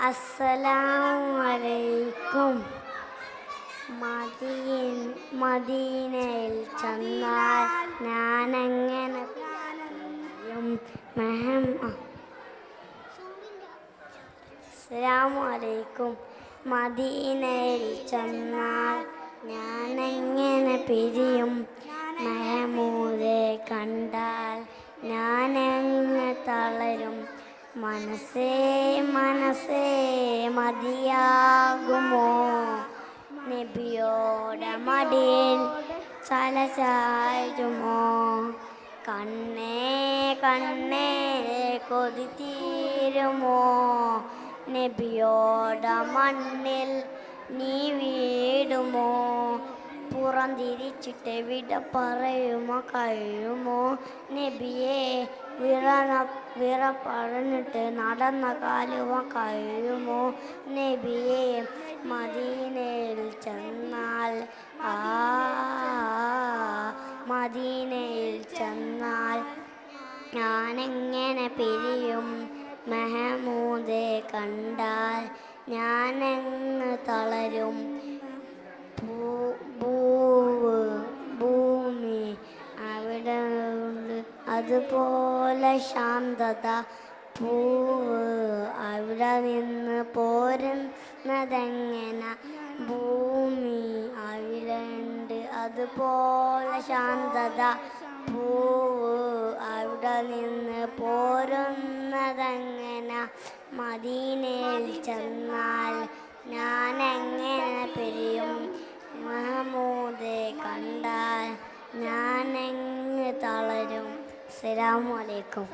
അസ്സലാമലൈക്കും. മദീനയിൽ ചെന്നാൽ ഞാനെങ്ങനെ അസ്സലാമലൈക്കും. മദീനയിൽ ചെന്നാൽ ഞാനെങ്ങനെ പിരിയും? മെഹമൂദെ കണ്ടാൽ ഞാനെങ്ങനെ തളരും? മനസ്സേ മനസ്സേ മതിയാകുമോ? നബിയോടെ മടിയിൽ ചായുമോ? കണ്ണേ കണ്ണേ കൊതി തീരുമോ? നബിയോടെ മണ്ണിൽ നീ വീടുമോ? പുറംതിരിച്ചിട്ട് വിട പറയുമോ കഴിയുമോ? നബിയെ വിറ പറഞ്ഞിട്ട് നടന്ന കാലുമോ കഴിയുമോ? നബിയെ മദീനയിൽ ചെന്നാൽ മദീനയിൽ ചെന്നാൽ ഞാനെങ്ങനെ പിരിയും? മെഹമൂദെ കണ്ടാൽ ഞാനെങ്ങ് തളരും? ഭൂമി അവിടെ ഉണ്ട് അതുപോലെ ശാന്തത. പൂവ് അവിടെ നിന്ന് പോരുന്നതെങ്ങന? ഭൂമി അവിടെ ഉണ്ട് അതുപോലെ ശാന്തത. പൂവ് അവിടെ നിന്ന് പോരുന്നതെങ്ങന? മദീനയിൽ ചെന്നാൽ ഞാനെങ്ങനെ പിരിയും? മെഹമൂദെ കണ്ടാൽ ഞാനെങ്ങ് തളരും? അസ്സലാമു അലൈക്കും.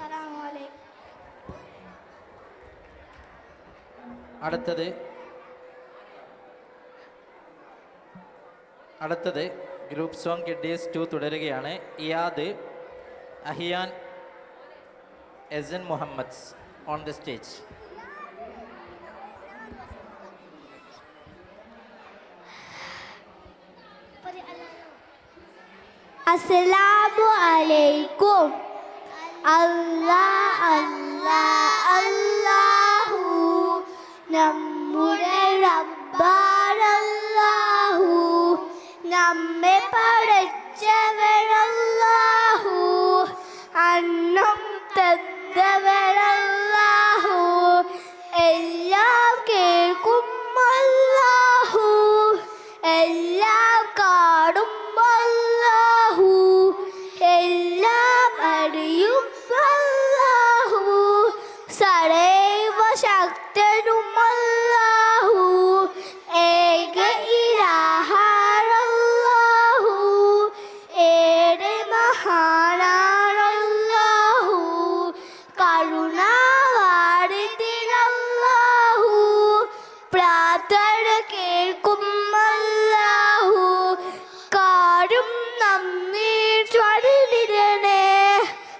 അടുത്തത് ഗ്രൂപ്പ് സോങ് കിഡ്ഡീസ് 2 തുടരുകയാണ്. Iyad Ahiyan Esan Muhammad on the stage. അസ്സലാമു അലൈക്കും. അല്ലാഹ് അല്ലാഹ് അല്ലാഹു നമ്മുടെ റബ്ബാനല്ലാഹു, നമ്മെ പടച്ചവനല്ലാഹു, അന്നം തന്നവനല്ലാഹു, എല്ലാം കേൾക്കും അല്ലാഹു, എല്ലാം കാണും അല്ലാഹു, എല്ലാം അറിയും അല്ലാഹു, സദൈവ ശക്തനും അല്ലാഹു, ഏക ഇലാഹാനല്ലാഹു, ഏറെ മഹാനാനല്ലാഹു, കരുണാവാരിധിനല്ലാഹു, പ്രാർത്ഥന കേൾക്കും അല്ലാഹു, കാരും നമ്മീ ചൊല്ലിടണേ,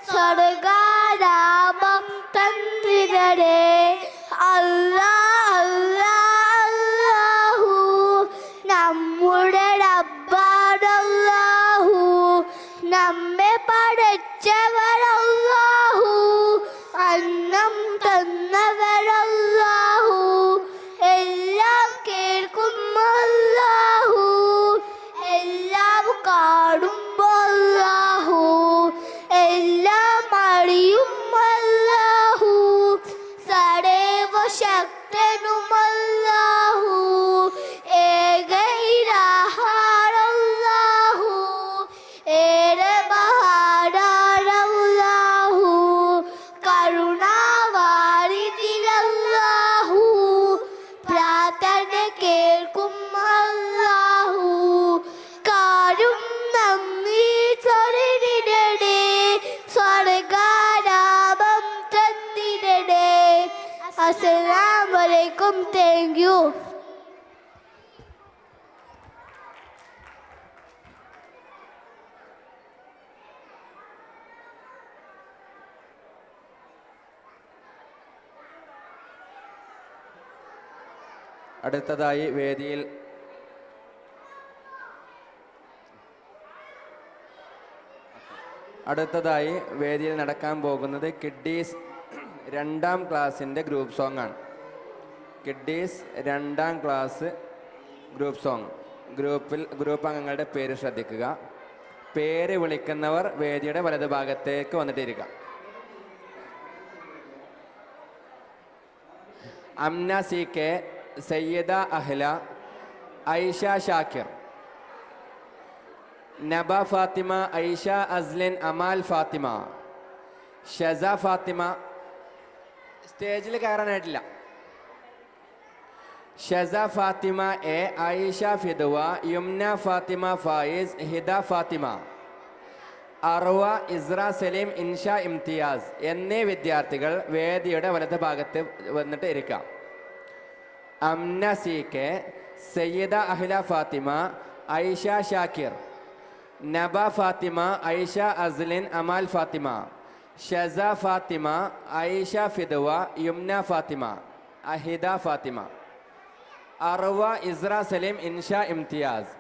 സ്വർഗാരാമം തന്നിടണേ. അല്ലാഹ് അല്ലാഹ് അല്ലാഹു നമ്മുടെ റബ്ബാനല്ലാഹു, നമ്മെ പടച്ചവനല്ലാഹു, അന്നം തന്നവനല്ലാഹു, എല്ലാം കേൾക്കും അല്ലാഹു, എല്ലാം കാണും അല്ലാഹു, എല്ലാം അറിയും അല്ലാഹു, സദൈവ ശക്തനും അല്ലാഹു, ഏക ഇലാഹാനല്ലാഹു, ഏറെ മഹാനാനല്ലാഹു, കരുണാവാരിധിനല്ലാഹു, പ്രാർത്ഥന കേൾക്കും അല്ലാഹു, കാരും നമ്മീ ചൊല്ലിടണേ, സ്വർഗാരാമം തന്നിടണേ. അസ്സലാമു അലൈക്കും. Thank you. അടുത്തതായി വേദിയിൽ നടക്കാൻ പോകുന്നത് കിഡ്ഡീസ് 2ാം ക്ലാസ്സിൻ്റെ ഗ്രൂപ്പ് സോങ് ആണ്. Kiddies 2ാം class group song. Group അംഗങ്ങളുടെ പേര് ശ്രദ്ധിക്കുക. പേര് വിളിക്കുന്നവർ വേദിയുടെ വലതുഭാഗത്തേക്ക് വന്നിട്ടിരിക്കുക. Amna C K, Sayyida അഹ്ല, Aisha Shakir, Naba Fathima, Aisha Aslin, Amal Fathima, Shaza Fathima. സ്റ്റേജിൽ കയറാനായിട്ടില്ല. ഷസ ഫാത്തിമ എ, ഐഷ ഫിദുവ, യുംന ഫാത്തിമ ഫായിസ്, ഹിദ ഫാത്തിമ, അർവ, ഇസ്ര സലീം, ഇൻഷ ഇംതിയാസ് എന്നീ വിദ്യാർത്ഥികൾ വേദിയുടെ വലത് ഭാഗത്ത് വന്നിട്ട് ഇരിക്കാം. Amna C K, Sayyida Ahla Fathima, Aisha Shakir, Naba Fathima, Aisha Aslin, Amal Fathima, Shaza Fathima, Aisha Fidua, Yumna Fathima, Ahida Fathima, Arwa, Isra Saleem, Insha Imtiaz